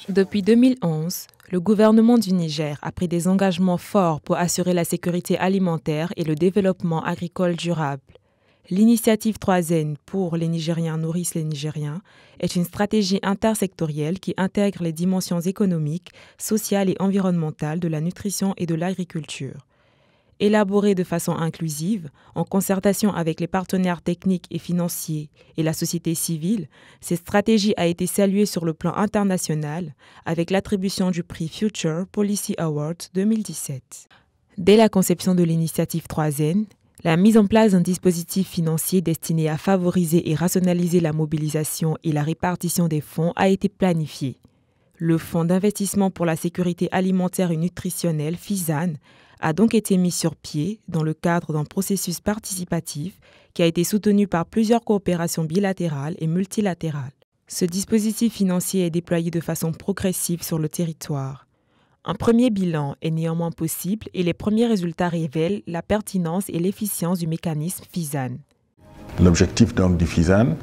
Depuis 2011, le gouvernement du Niger a pris des engagements forts pour assurer la sécurité alimentaire et le développement agricole durable. L'initiative 3N pour les Nigériens nourrissent les Nigériens est une stratégie intersectorielle qui intègre les dimensions économiques, sociales et environnementales de la nutrition et de l'agriculture. Élaborée de façon inclusive, en concertation avec les partenaires techniques et financiers et la société civile, cette stratégie a été saluée sur le plan international avec l'attribution du prix Future Policy Award 2017. Dès la conception de l'initiative 3N, la mise en place d'un dispositif financier destiné à favoriser et rationaliser la mobilisation et la répartition des fonds a été planifiée. Le Fonds d'investissement pour la sécurité alimentaire et nutritionnelle, FISAN, a donc été mis sur pied dans le cadre d'un processus participatif qui a été soutenu par plusieurs coopérations bilatérales et multilatérales. Ce dispositif financier est déployé de façon progressive sur le territoire. Un premier bilan est néanmoins possible et les premiers résultats révèlent la pertinence et l'efficience du mécanisme FISAN. L'objectif donc du FISAN,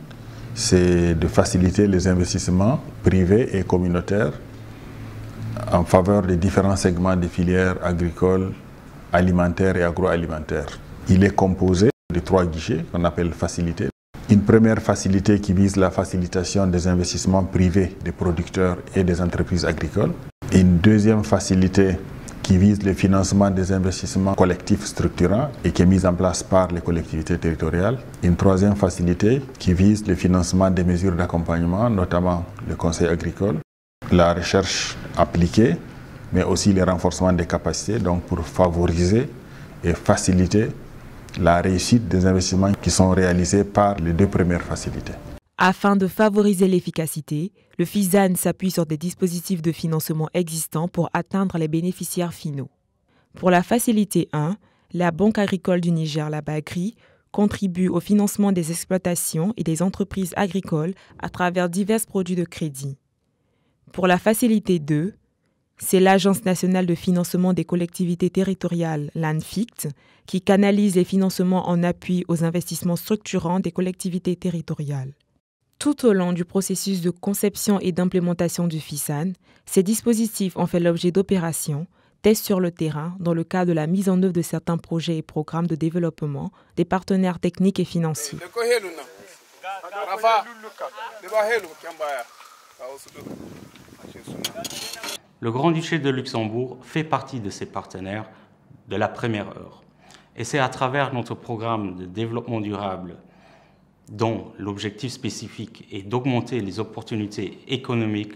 c'est de faciliter les investissements privés et communautaires en faveur des différents segments des filières agricoles, alimentaires et agroalimentaires. Il est composé de 3 guichets qu'on appelle facilités. Une première facilité qui vise la facilitation des investissements privés des producteurs et des entreprises agricoles. Une deuxième facilité qui vise le financement des investissements collectifs structurants et qui est mise en place par les collectivités territoriales. Une troisième facilité qui vise le financement des mesures d'accompagnement, notamment le conseil agricole, la recherche appliquée, mais aussi le renforcement des capacités, donc pour favoriser et faciliter la réussite des investissements qui sont réalisés par les 2 premières facilités. Afin de favoriser l'efficacité, le FISAN s'appuie sur des dispositifs de financement existants pour atteindre les bénéficiaires finaux. Pour la facilité 1, la Banque agricole du Niger, la BAGRI, contribue au financement des exploitations et des entreprises agricoles à travers divers produits de crédit. Pour la facilité 2, c'est l'Agence nationale de financement des collectivités territoriales, l'ANFICT, qui canalise les financements en appui aux investissements structurants des collectivités territoriales. Tout au long du processus de conception et d'implémentation du FISAN, ces dispositifs ont fait l'objet d'opérations, tests sur le terrain dans le cadre de la mise en œuvre de certains projets et programmes de développement des partenaires techniques et financiers. Le Grand-Duché de Luxembourg fait partie de ces partenaires de la première heure. Et c'est à travers notre programme de développement durable dont l'objectif spécifique est d'augmenter les opportunités économiques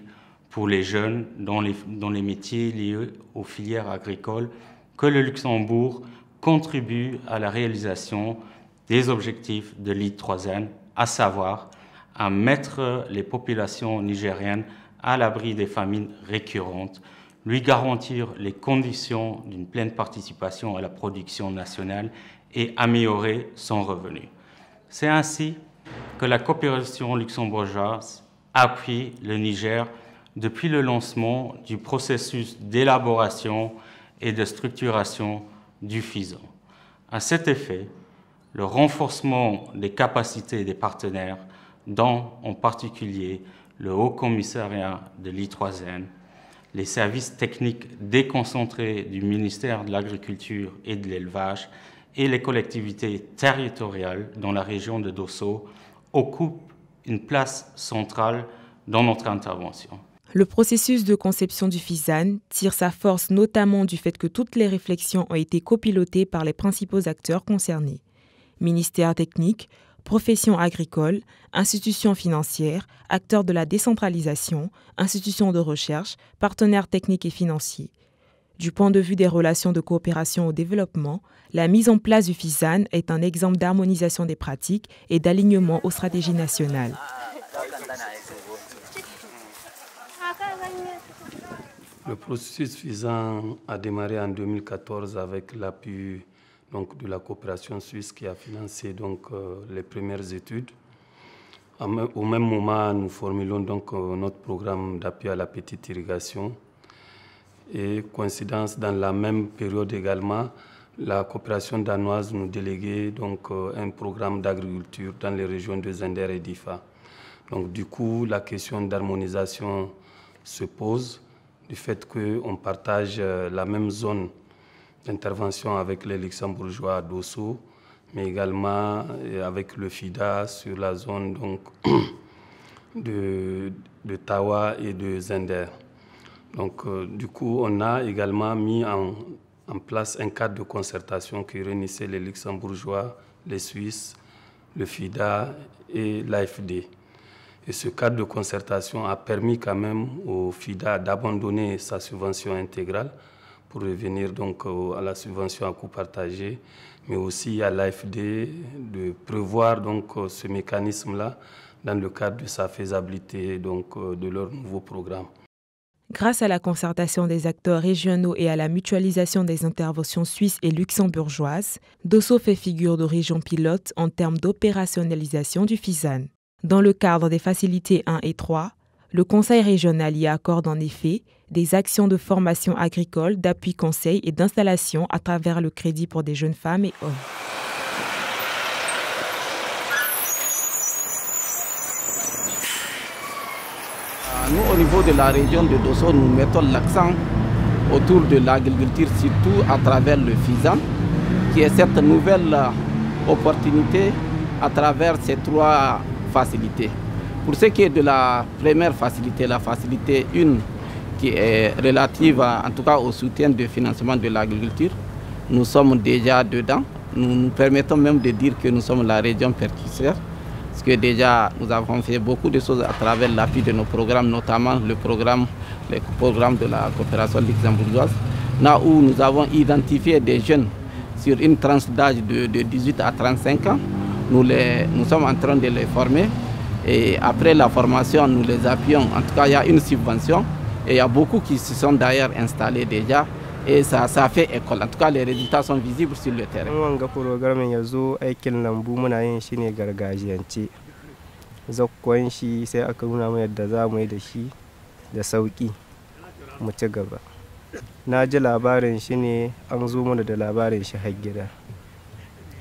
pour les jeunes dans les métiers liés aux filières agricoles que le Luxembourg contribue à la réalisation des objectifs de l'ID3N, à savoir à mettre les populations nigériennes à l'abri des famines récurrentes, lui garantir les conditions d'une pleine participation à la production nationale et améliorer son revenu. C'est ainsi que la coopération luxembourgeoise appuie le Niger depuis le lancement du processus d'élaboration et de structuration du FISAN. À cet effet, le renforcement des capacités des partenaires, dont en particulier le Haut Commissariat de l'I3N, les services techniques déconcentrés du ministère de l'Agriculture et de l'Élevage et les collectivités territoriales dans la région de Dosso occupent une place centrale dans notre intervention. Le processus de conception du FISAN tire sa force notamment du fait que toutes les réflexions ont été copilotées par les principaux acteurs concernés. Ministère technique, professions agricoles, institutions financières, acteurs de la décentralisation, institutions de recherche, partenaires techniques et financiers. Du point de vue des relations de coopération au développement, la mise en place du FISAN est un exemple d'harmonisation des pratiques et d'alignement aux stratégies nationales. Le processus FISAN a démarré en 2014 avec l'appui de la coopération suisse qui a financé les premières études. Au même moment, nous formulons notre programme d'appui à la petite irrigation. Et coïncidence, dans la même période également, la coopération danoise nous déléguait un programme d'agriculture dans les régions de Zender et d'Ifa. Donc du coup, la question d'harmonisation se pose, du fait qu'on partage la même zone d'intervention avec les luxembourgeois à Dosso, mais également avec le FIDA sur la zone donc, de Tawa et de Zender. Donc du coup, on a également mis en place un cadre de concertation qui réunissait les luxembourgeois, les Suisses, le FIDA et l'AFD. Et ce cadre de concertation a permis quand même au FIDA d'abandonner sa subvention intégrale pour revenir donc à la subvention à coût partagé, mais aussi à l'AFD de prévoir donc ce mécanisme-là dans le cadre de sa faisabilité donc de leur nouveau programme. Grâce à la concertation des acteurs régionaux et à la mutualisation des interventions suisses et luxembourgeoises, Dosso fait figure de région pilote en termes d'opérationnalisation du FISAN. Dans le cadre des facilités 1 et 3, le Conseil régional y accorde en effet des actions de formation agricole, d'appui conseil et d'installation à travers le crédit pour des jeunes femmes et hommes. Nous, au niveau de la région de Dosso, nous mettons l'accent autour de l'agriculture, surtout à travers le FISAN, qui est cette nouvelle opportunité à travers ces 3 facilités. Pour ce qui est de la première facilité, la facilité 1, qui est relative en tout cas au soutien du financement de l'agriculture, nous sommes déjà dedans. Nous nous permettons même de dire que nous sommes la région percusseur, parce que déjà nous avons fait beaucoup de choses à travers l'appui de nos programmes, notamment le programme de la coopération luxembourgeoise, là où nous avons identifié des jeunes sur une tranche d'âge de 18 à 35 ans. Nous sommes en train de les former et après la formation, nous les appuyons. En tout cas, il y a une subvention et il y a beaucoup qui se sont d'ailleurs installés déjà et ça fait école. En tout cas, les résultats sont visibles sur le terrain. Wanga programme yazo aikin lambu muna yin shi ne gargajiyance. Zakkon shi sai aka nuna mu yadda za mu yi da shi da sauki mu ci gaba. Na ji labarin shi ne an zo mana da labarin shi har gida.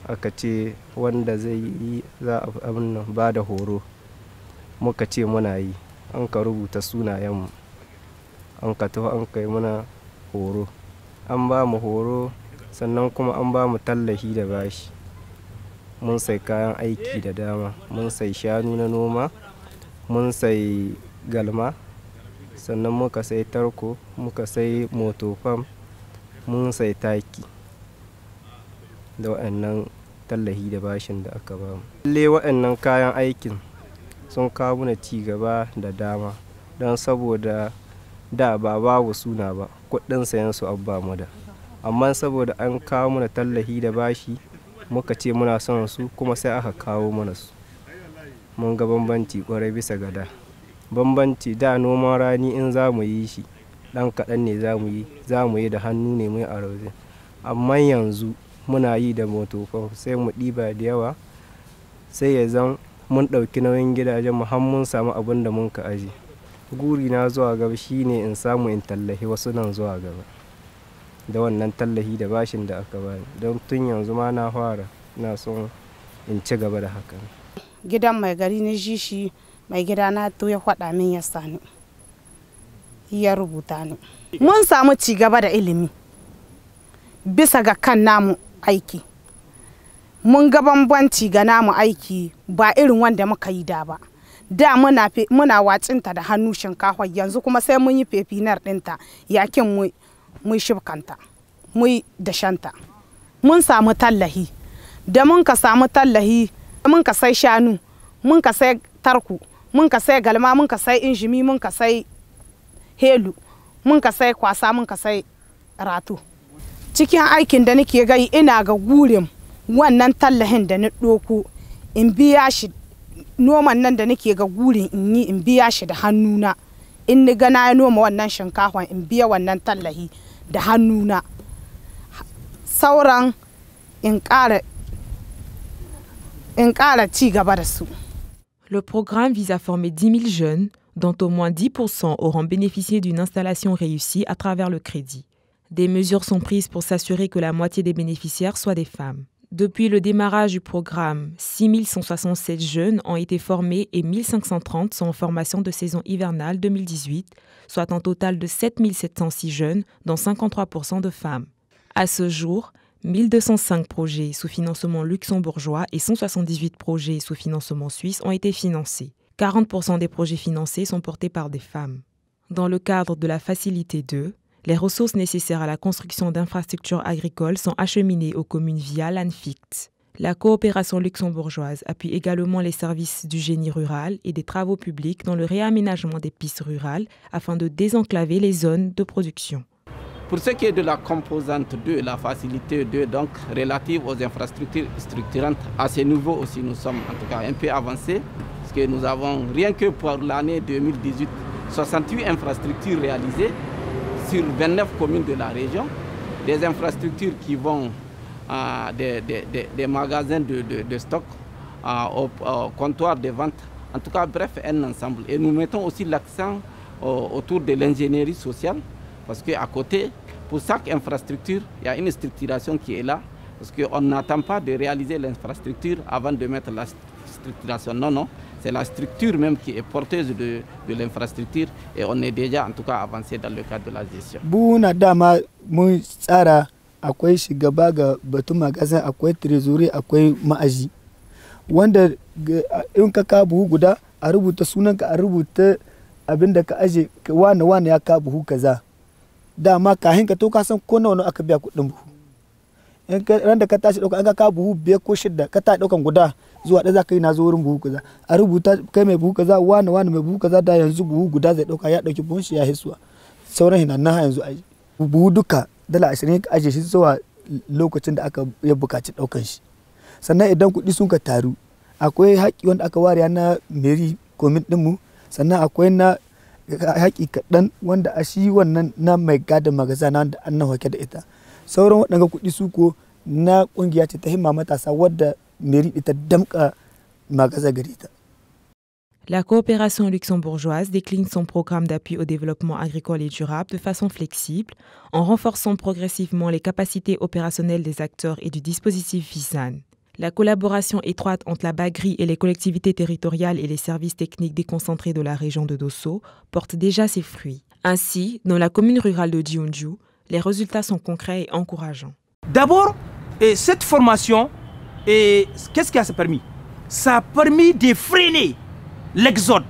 Aka ce wanda zai yi za a ba da horo. Muka ce muna yi. An ka rubuta sunayenmu. An ka taho an kai mana horo. An ba mu horo sannan kuma an ba mu tallafi da bashi. Mun sai kayan aiki da dama. Mun sai shanu na noma. Mun sai galma. Sannan muka sai tarko. Muka sai motofam. Mun sai taki. Da waɗannan tallafi da bashin da aka ba mu. Lalle waɗannan kayan aikin sun kawo mana ci gaba da dama. Don saboda da ba babu suna ba. Kuɗin sayan su abba mu da. Amma saboda an kawo mana tallafi da bashi muka ce muna son su kuma sai aka kawo mana su. Mun ga bambanci kwarai bisa ga da. Bambanci da noman rani in za mu yi shi ɗan kaɗan ne za mu yi da hannu ne mai arauzi. Amma yanzu muna yi da motofon sai mu ɗiba da yawa sai ya zan mun ɗauki nauyin gidajen mu har mun samu abin da mun ka aji. Guri na zuwa gaba shine in samu in tallafi wasu nan zuwa gaba da wannan tallafi da bashin da aka bani don tun yanzu ma na fara ina son in ci gaba da hakan. Gidan mai gari na ji shi mai gida na to ya faɗa min ya sani ya rubuta ni. Mun samu ci gaba da ilimi bisa ga kan namu aiki. Mun ga bambanci ga namu aiki ba irin wanda muka yi da ba. Da muna watsinta da hannu shinkafa yanzu kuma sai mun yi fefinar ɗinta yakin mu shibkanta mu da shanta. Mun samu tallahi da mun ka samu tallahi mun ka sai shanu mun ka sai tarku mun ka sai galma mun ka sai injimi mun ka sai helu mun ka sai kwasa mun ka sai ratu. Cikin aikin da nake gai ina ga gurin wannan tallahin da na ɗoko in biya shi noman nan da nake ga gurin in yi in biya shi da hannuna. In ni ga na noma wannan shinkafa in biya wannan tallahi da hannuna. Sauran in ƙara ci gaba da su. Le programme vise à former 10 000 jeunes, dont au moins 10% auront bénéficié d'une installation réussie à travers le crédit. Des mesures sont prises pour s'assurer que la moitié des bénéficiaires soient des femmes. Depuis le démarrage du programme, 6 167 jeunes ont été formés et 1 530 sont en formation de saison hivernale 2018, soit un total de 7 706 jeunes, dont 53% de femmes. À ce jour, 1 205 projets sous financement luxembourgeois et 178 projets sous financement suisse ont été financés. 40% des projets financés sont portés par des femmes. Dans le cadre de la Facilité 2, les ressources nécessaires à la construction d'infrastructures agricoles sont acheminées aux communes via l'ANFICT. La coopération luxembourgeoise appuie également les services du génie rural et des travaux publics dans le réaménagement des pistes rurales afin de désenclaver les zones de production. Pour ce qui est de la composante 2, la facilité 2, donc relative aux infrastructures structurantes, à ce niveau aussi nous sommes en tout cas un peu avancés, parce que nous avons, rien que pour l'année 2018, 68 infrastructures réalisées sur 29 communes de la région, des infrastructures qui vont des magasins de stock au comptoir de vente, en tout cas bref un ensemble. Et nous mettons aussi l'accent autour de l'ingénierie sociale, parce qu'à côté, pour chaque infrastructure, il y a une structuration qui est là, parce qu'on n'attend pas de réaliser l'infrastructure avant de mettre la structuration. Non, non, c'est la structure même qui est porteuse de l'infrastructure et on est déjà en tout cas avancé dans le cadre de la gestion. Buna dama mun tsara akwai shugaba ga batun magazin, akwai trésorier, akwai ma'aji. Wanda in ka ka buhu guda a rubuta sunanka, a rubuta abin da ka aje wane ya ka buhu kaza. Dama kahin ka to ka san ko nawa aka biya kuɗin buhu. In ran da ka tashi dauka an ka buhu 5 ko 6 ka ta daukan guda zuwa da zaka yi na zo wurin buhu kaza. A rubuta kai mai buhu kaza wane mai buhu kaza da yanzu buhu guda zai dauka ya dauki buhun shi ya hisuwa. Sauran hinan na yanzu aje. Buhu duka dala 20 ka aje shi zuwa lokacin da aka ya bukaci daukan shi. Sannan idan kuɗi sun ka taru akwai haƙi wanda aka ware na meri komin ɗinmu, sannan akwai na haƙi kaɗan wanda a shi wannan na mai gadin magazana wanda an hake da ita. Sauran waɗanda kuɗi su ko na ƙungiya ce ta himma matasa wadda meri ita damƙa magaza gare ta. La coopération luxembourgeoise décline son programme d'appui au développement agricole et durable de façon flexible, en renforçant progressivement les capacités opérationnelles des acteurs et du dispositif FISAN. La collaboration étroite entre la Bagri et les collectivités territoriales et les services techniques déconcentrés de la région de Dosso porte déjà ses fruits. Ainsi, dans la commune rurale de Diondju, les résultats sont concrets et encourageants. D'abord, cette formation, qu'est-ce qui a permis? Ça a permis de freiner l'exode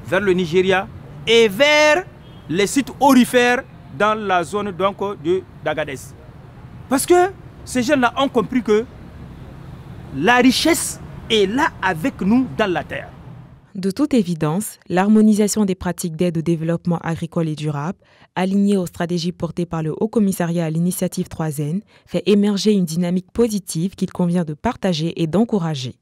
vers le Nigeria et vers les sites aurifères dans la zone de d'Agadez. Parce que ces jeunes-là ont compris que la richesse est là avec nous dans la terre. De toute évidence, l'harmonisation des pratiques d'aide au développement agricole et durable, alignée aux stratégies portées par le Haut Commissariat à l'initiative 3N, fait émerger une dynamique positive qu'il convient de partager et d'encourager.